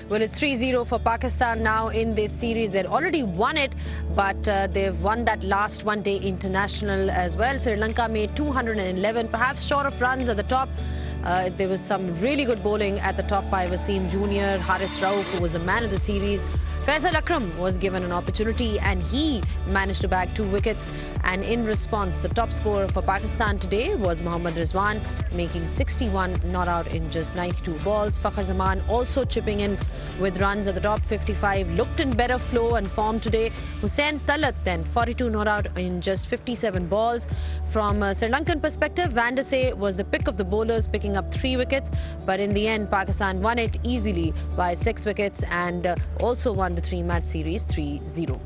Well, it's 3-0 for Pakistan now in this series. They'd already won it, but they've won that last one-day international as well. Sri Lanka made 211, perhaps short of runs at the top. There was some really good bowling at the top by Wasim Jr., Haris Rauf, who was the man of the series. Akram was given an opportunity and he managed to bag 2 wickets. And in response, the top scorer for Pakistan today was Mohammad Rizwan, making 61 not out in just 92 balls. Fakhar Zaman also chipping in with runs at the top, 55. Looked in better flow and form today. Hussain Talat then 42 not out in just 57 balls. From a Sri Lankan perspective, Van der Sey was the pick of the bowlers, picking up 3 wickets. But in the end, Pakistan won it easily by 6 wickets and also won the 3-match series 3-0.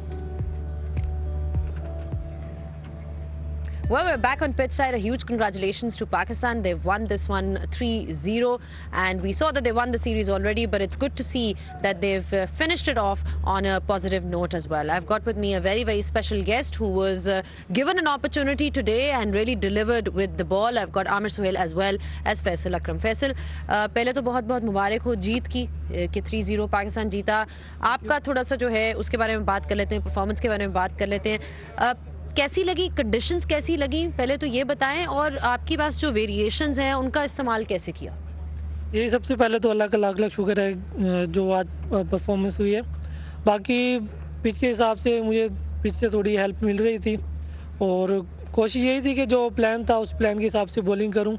Well, we're back on pitch side. A huge congratulations to Pakistan. They've won this one 3-0 and we saw that they won the series already, but it's good to see that they've finished it off on a positive note as well. I've got with me a very, very special guest who was given an opportunity today and really delivered with the ball. I've got Amir Sohail as well as Faisal Akram. Faisal, पहले तो बहुत-बहुत मुबारक हो जीत की कि 3-0 पाकिस्तान जीता. आपका थोड़ा सा जो है उसके बारे में बात कर लेते हैं, परफॉर्मेंस के बारे में बात कर लेते हैं. कैसी लगी, कंडीशंस कैसी लगी, पहले तो ये बताएं, और आपके पास जो वेरिएशंस हैं उनका इस्तेमाल कैसे किया? ये सबसे पहले तो अल्लाह का लाख लाख शुक्र है जो आज परफॉर्मेंस हुई है. बाकी पिच के हिसाब से मुझे पिच से थोड़ी हेल्प मिल रही थी और कोशिश यही थी कि जो प्लान था उस प्लान के हिसाब से बॉलिंग करूं.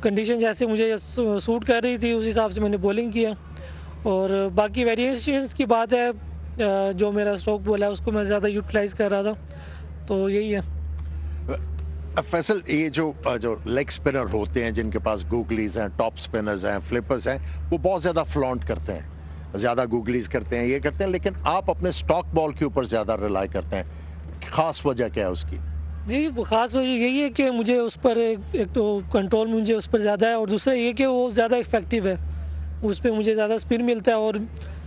कंडीशन जैसे मुझे सूट कर रही थी उस हिसाब से मैंने बॉलिंग किया. और बाकी वेरिएशंस की बात है, जो मेरा स्ट्रोक बॉल है उसको मैं ज़्यादा यूटिलाइज कर रहा था, तो यही है. फैसल, ये जो लेग स्पिनर होते हैं जिनके पास गूगलीज हैं, टॉप स्पिनर्स हैं, फ्लिपर्स हैं, वो बहुत ज़्यादा फ्लॉन्ट करते हैं, ज़्यादा गूगलीज करते हैं, ये करते हैं, लेकिन आप अपने स्टॉक बॉल के ऊपर ज़्यादा रिलाई करते हैं. ख़ास वजह क्या है उसकी? जी, ख़ास वजह यही है कि मुझे उस पर एक तो कंट्रोल मुझे उस पर ज़्यादा है और दूसरा ये कि वो ज़्यादा इफेक्टिव है, उस पर मुझे ज़्यादा स्पिन मिलता है और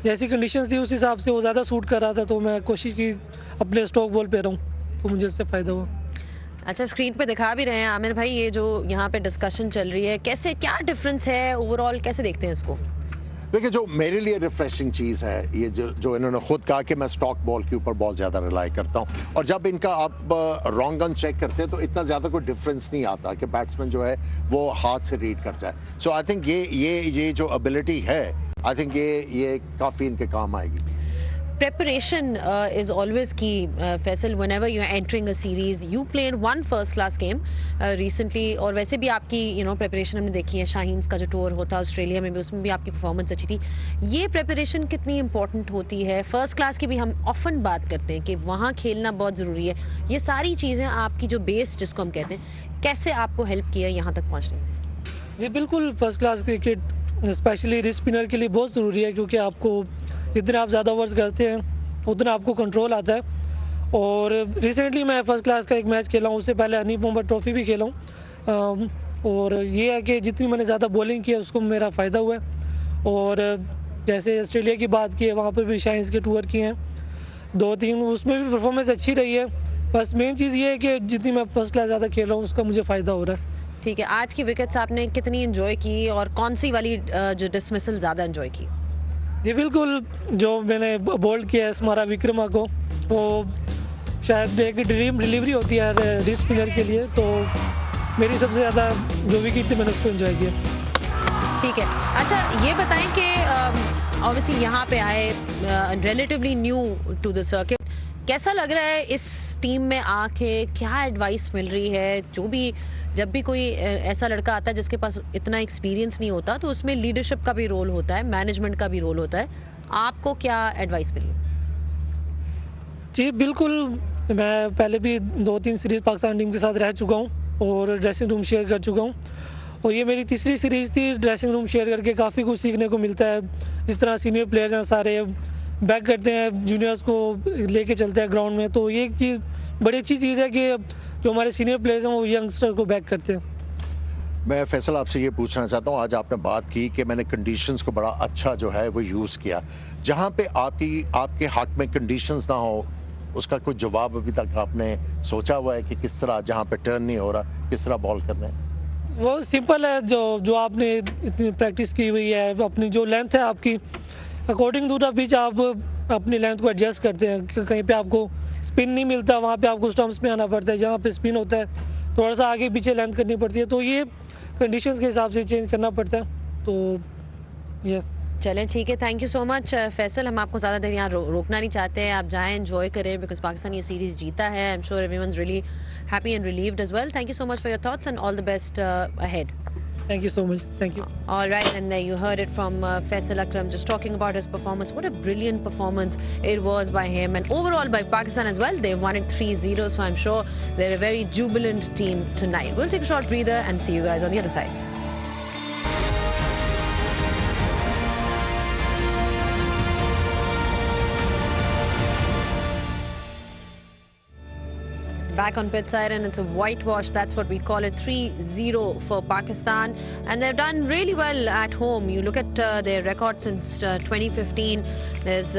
जैसी कंडीशन थी उस हिसाब से वो ज़्यादा सूट कर रहा था, तो मैं कोशिश की अपने स्टॉक बॉल पे रहूँ, तो मुझे उससे फ़ायदा हुआ. अच्छा, स्क्रीन पे दिखा भी रहे हैं आमिर भाई, ये जो यहाँ पे डिस्कशन चल रही है, कैसे क्या डिफरेंस है ओवरऑल, कैसे देखते हैं इसको? देखिए, जो मेरे लिए रिफ्रेशिंग चीज़ है, ये जो इन्होंने खुद कहा कि मैं स्टॉक बॉल के ऊपर बहुत ज़्यादा रिलाई करता हूँ, और जब इनका आप रॉन्ग गन चेक करते हैं तो इतना ज़्यादा कोई डिफरेंस नहीं आता कि बैट्समैन जो है वो हाथ से रीड कर जाए. सो आई थिंक ये जो एबिलिटी है, आई थिंक ये काफ़ी इनके काम आएगी. Preparation is always key, Faisal. Whenever you're entering a series, you played one first-class game recently, और वैसे भी आपकी preparation हमने देखी है. शाहीन्स का जो टूर होता है ऑस्ट्रेलिया में भी, उसमें भी आपकी परफॉर्मेंस अच्छी थी. ये प्रेपरेशन कितनी इंपॉर्टेंट होती है? फर्स्ट क्लास की भी हम ऑफन बात करते हैं कि वहाँ खेलना बहुत ज़रूरी है. ये सारी चीज़ें आपकी जो बेस जिसको हम कहते हैं, कैसे आपको हेल्प किया यहाँ तक पहुँचने में? जी बिल्कुल, first class cricket specially wrist spinner के लिए बहुत ज़रूरी है, क्योंकि आपको जितने आप ज़्यादा ओवर्स करते हैं उतना आपको कंट्रोल आता है. और रिसेंटली मैं फर्स्ट क्लास का एक मैच खेला हूँ, उससे पहले हनीफ मोहम्मद ट्रॉफी भी खेला हूँ, और ये है कि जितनी मैंने ज़्यादा बॉलिंग की है उसको मेरा फ़ायदा हुआ है. और जैसे ऑस्ट्रेलिया की बात की है, वहाँ पर भी शाइन्स के टूर किए हैं 2-3, उसमें भी परफॉर्मेंस अच्छी रही है. बस मेन चीज़ ये है कि जितनी मैं फर्स्ट क्लास ज़्यादा खेल रहा हूँ उसका मुझे फ़ायदा हो रहा है. ठीक है, आज की विकेट्स आपने कितनी इन्जॉय की और कौन सी वाली जो डिसमिसल ज़्यादा इन्जॉय की? जी बिल्कुल, जो मैंने बोल्ड किया है हमारा विक्रमा को, वो शायद एक ड्रीम डिलीवरी होती है रिस्ट स्पिनर के लिए, तो मेरी सबसे ज़्यादा जो विकेट थी मैंने उसको एंजॉय किया. ठीक है. अच्छा, ये बताएं कि ऑब्वियसली यहाँ पे आए, relatively new to the circuit, कैसा लग रहा है इस टीम में आके, क्या एडवाइस मिल रही है? जब भी कोई ऐसा लड़का आता है जिसके पास इतना एक्सपीरियंस नहीं होता, तो उसमें लीडरशिप का भी रोल होता है, मैनेजमेंट का भी रोल होता है. आपको क्या एडवाइस मिली? जी बिल्कुल, मैं पहले भी 2-3 सीरीज़ पाकिस्तान टीम के साथ रह चुका हूँ और ड्रेसिंग रूम शेयर कर चुका हूँ, और ये मेरी तीसरी सीरीज़ थी. ड्रेसिंग रूम शेयर करके काफ़ी कुछ सीखने को मिलता है. जिस तरह सीनियर प्लेयर्स हैं सारे बैक करते हैं, जूनियर्स को लेके चलते हैं ग्राउंड में, तो ये एक चीज़ बड़ी अच्छी चीज़ है कि जो हमारे सीनियर प्लेयर्स हैं वो यंगस्टर को बैक करते हैं. मैं फैसल आपसे ये पूछना चाहता हूँ, आज आपने बात की कि मैंने कंडीशंस को बड़ा अच्छा जो है वो यूज़ किया. जहाँ पे आपके हक में कंडीशंस ना हो, उसका कोई जवाब अभी तक आपने सोचा हुआ है कि किस तरह, जहाँ पे टर्न नहीं हो रहा, किस तरह बॉल करना है? वो सिंपल है, जो आपने इतनी प्रैक्टिस की हुई है, अपनी जो लेंथ है आपकी, अकॉर्डिंग टू द पिच आप अपनी लेंथ को एडजस्ट करते हैं कि कहीं पे आपको स्पिन नहीं मिलता, वहाँ पे आपको स्टम्प्स में आना पड़ता है, जहाँ पे स्पिन होता है थोड़ा सा आगे पीछे लेंथ करनी पड़ती है, तो ये कंडीशंस के हिसाब से चेंज करना पड़ता है। तो ये चलें ठीक है, thank you so much Faisal. हम आपको ज़्यादा देर यहाँ रोकना नहीं चाहते हैं, आप जाएं एंजॉय करें, बिकॉज पाकिस्तान ये सीरीज़ जीता है। I am sure everyone's really happy and relieved as well. Thank you so much for your thoughts and all the best ahead. Thank you so much. Thank you. All right, and there you heard it from Faisal Akram just talking about his performance. What a brilliant performance it was by him, and overall by Pakistan as well. They won it 3-0, so I'm sure they're a very jubilant team tonight. We'll take a short breather and see you guys on the other side. Back on pitch side, and it's a whitewash. That's what we call it. 3-0 for Pakistan, and they've done really well at home. You look at their record since 2015. There's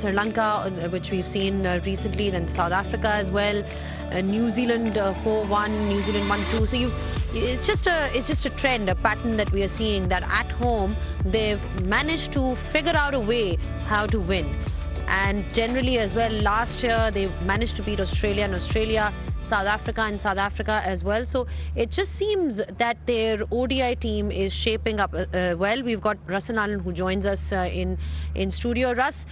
Sri Lanka, which we've seen recently, then South Africa as well, New Zealand 4-1, New Zealand 1-2. So it's just a trend, a pattern that we are seeing, that at home they've managed to figure out a way how to win. And generally as well, last year they managed to beat Australia and Australia, South Africa and South Africa as well. So it just seems that their ODI team is shaping up well. We've got Russ and Alan who joins us in studio. Russ,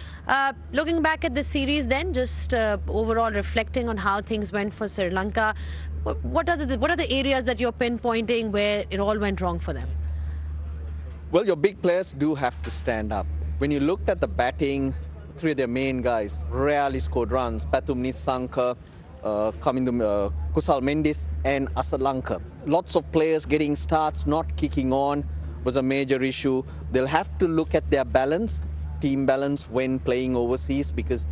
looking back at this series then, just overall reflecting on how things went for Sri Lanka, what are the areas that you're pinpointing where it all went wrong for them? Well, your big players do have to stand up. When you looked at the batting, three of their main guys rarely scored runs. Pathum Nissanka, Kusal Mendis and Asalanka. Lots of players getting starts, not kicking on was a major issue. They'll have to look at their balance, team balance when playing overseas, because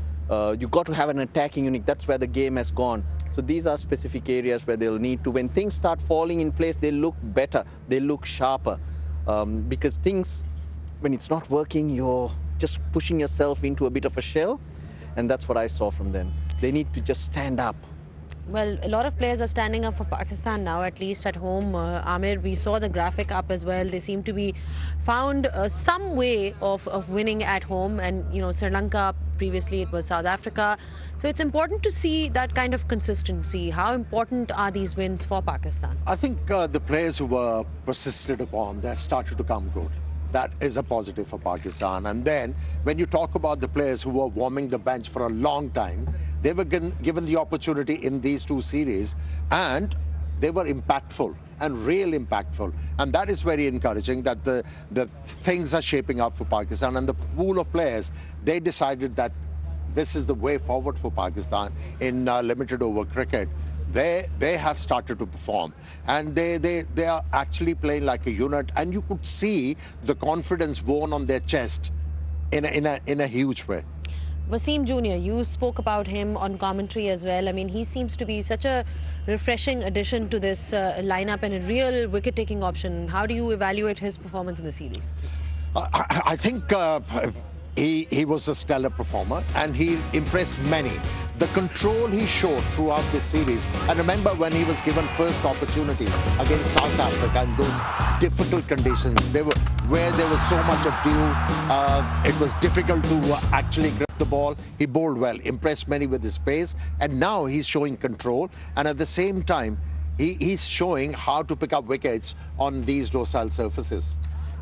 you've got to have an attacking unit. That's where the game has gone. So these are specific areas where they'll need to, when things start falling in place, they look better, they look sharper. Because things, when it's not working, you're just pushing yourself into a bit of a shell, and that's what I saw from them. They need to just stand up. Well, a lot of players are standing up for Pakistan now, at least at home. Amir, we saw the graphic up as well. They seem to be found some way of winning at home, and Sri Lanka, previously it was South Africa. So it's important to see that kind of consistency. How important are these wins for Pakistan? I think the players who were persisted upon, they started to come good. That is a positive for Pakistan. And then when you talk about the players who were warming the bench for a long time, they were given the opportunity in these two series, and they were impactful and real impactful. And that is very encouraging, that the things are shaping up for Pakistan. And the pool of players, they decided that this is the way forward for Pakistan in limited over cricket. They have started to perform, and they are actually playing like a unit, and you could see the confidence born on their chest in a huge way. Wasim Jr., you spoke about him on commentary as well. I mean, he seems to be such a refreshing addition to this lineup and a real wicket-taking option. How do you evaluate his performance in the series? I think he was a stellar performer, and he impressed many. The control he showed throughout this series, and remember when he was given first opportunity against South Africa in those difficult conditions, where there was so much of dew, it was difficult to actually grip the ball. He bowled well, impressed many with his pace, and now he's showing control, and at the same time he's showing how to pick up wickets on these docile surfaces.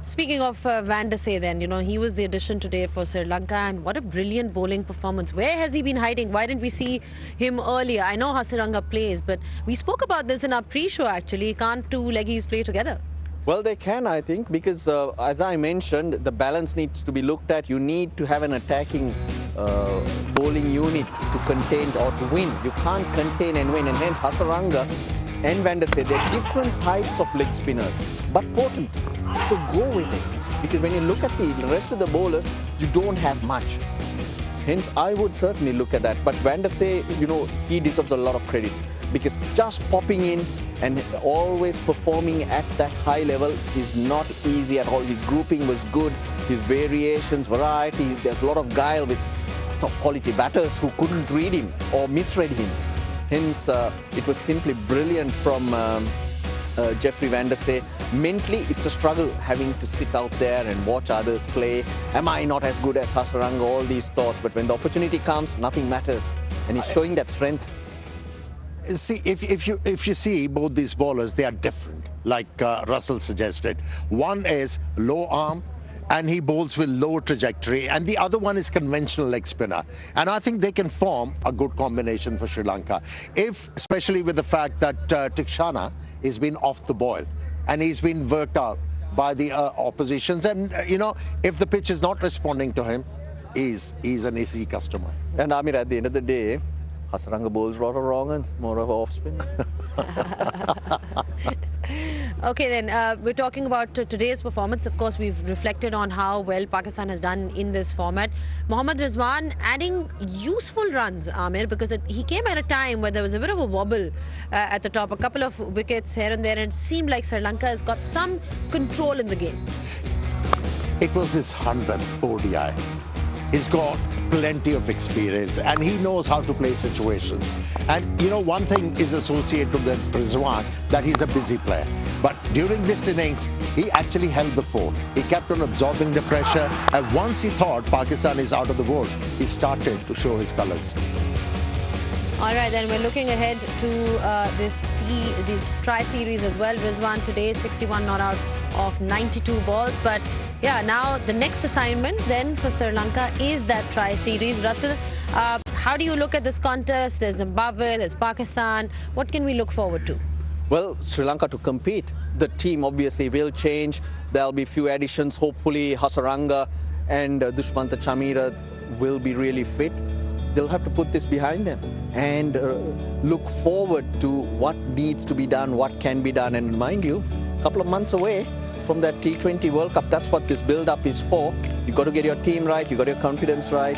Speaking of Van der Sar then, he was the addition today for Sri Lanka, and what a brilliant bowling performance. Where has he been hiding? Why didn't we see him earlier? I know how Sri Lanka plays, but we spoke about this in our pre-show actually. Can't two leggies play together? Well, they can, I think, because as I mentioned, the balance needs to be looked at. You need to have an attacking bowling unit to contain or to win. You can't contain and win, and hence Hasaranga and Van der Sar, they're different types of leg spinners, but potent. So go with it, because when you look at the rest of the bowlers, you don't have much. Hence, I would certainly look at that. But Van der Sar, he deserves a lot of credit, because just popping in and always performing at that high level is not easy at all. His grouping was good, his variations, variety. There's a lot of guile with top quality batters who couldn't read him or misread him. Hence, it was simply brilliant from Jeffrey Van der Say, mentally it's a struggle having to sit out there and watch others play. Am I not as good as Hasaranga? All these thoughts, but when the opportunity comes, nothing matters, and he's showing that strength. See, if you see both these bowlers, they are different, like Russell suggested. One is low arm, and he bowls with low trajectory, and the other one is conventional leg spinner. And I think they can form a good combination for Sri Lanka, especially with the fact that Tikshana has been off the boil, and he's been worked out by the oppositions. And, if the pitch is not responding to him, he's an easy customer. And Amir, at the end of the day, Hasaranga bowls a lot of wrong ones, more of off spin. Okay, then we're talking about today's performance. Of course, we've reflected on how well Pakistan has done in this format. Mohammad Rizwan adding useful runs, Amir, because he came at a time where there was a bit of a wobble at the top, a couple of wickets here and there, and it seemed like Sri Lanka has got some control in the game. It was his 100th ODI. He's got plenty of experience and he knows how to play situations. And one thing is associated with Rizwan, that he's a busy player. But during this innings, he actually held the fort. He kept on absorbing the pressure, and once he thought Pakistan is out of the woods, he started to show his colours. All right, then we're looking ahead to this tri-series as well. Rizwan today, 61 not out of 92 balls. But yeah, now the next assignment then for Sri Lanka is that tri-series. Russell, how do you look at this contest? There's Zimbabwe, there's Pakistan. What can we look forward to? Well, Sri Lanka to compete. The team obviously will change. There'll be few additions. Hopefully Hasaranga and Dushmantha Chameera will be really fit. They'll have to put this behind them and look forward to what needs to be done, what can be done. And mind you, a couple of months away from that T20 World Cup, that's what this build-up is for. You've got to get your team right, you've got your confidence right,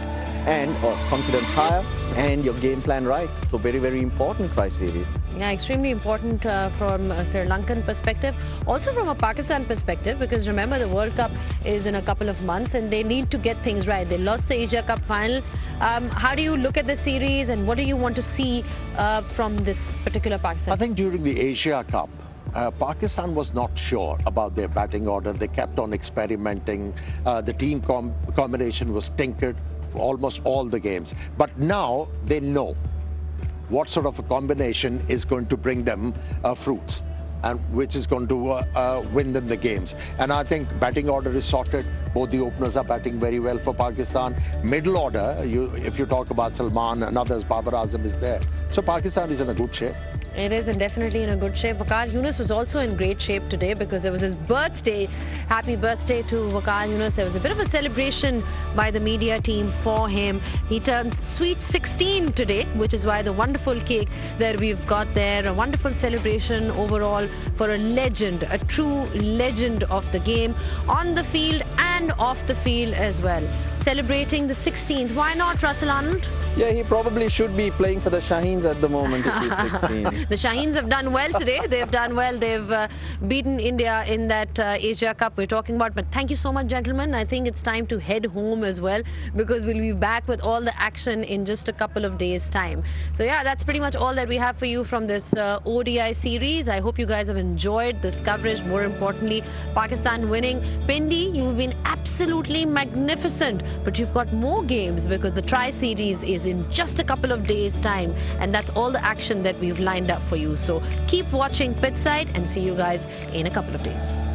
or confidence higher, and your game plan right. So very, very important tri-series. Yeah, extremely important from a Sri Lankan perspective. Also from a Pakistan perspective, because remember the World Cup is in a couple of months and they need to get things right. They lost the Asia Cup final. How do you look at this series and what do you want to see from this particular Pakistan? I think during the Asia Cup, Pakistan was not sure about their batting order. They kept on experimenting. The team combination was tinkered for almost all the games. But now they know what sort of a combination is going to bring them fruits and which is going to win them the games. And I think batting order is sorted. Both the openers are batting very well for Pakistan. Middle order, if you talk about Salman and others, Babar Azam is there. So Pakistan is in a good shape. It is, and definitely in a good shape. Waqar Younis was also in great shape today because it was his birthday. Happy birthday to Waqar Younis. There was a bit of a celebration by the media team for him. He turns sweet 16 today, which is why the wonderful cake that we've got there. A wonderful celebration overall for a legend, a true legend of the game, on the field and off the field as well. Celebrating the 16th. Why not, Russell Arnold? Yeah, he probably should be playing for the Shaheens at the moment if he's 16. The Shaheens have done well today. They've done well. They've beaten India in that Asia Cup we're talking about. But thank you so much, gentlemen. I think it's time to head home as well because we'll be back with all the action in just a couple of days' time. So yeah, that's pretty much all that we have for you from this ODI series. I hope you guys have enjoyed this coverage. More importantly, Pakistan winning. Pindi, you've been absolutely magnificent. But you've got more games because the tri-series is in just a couple of days' time. And that's all the action that we've lined up for you. So keep watching Pitchside and see you guys in a couple of days.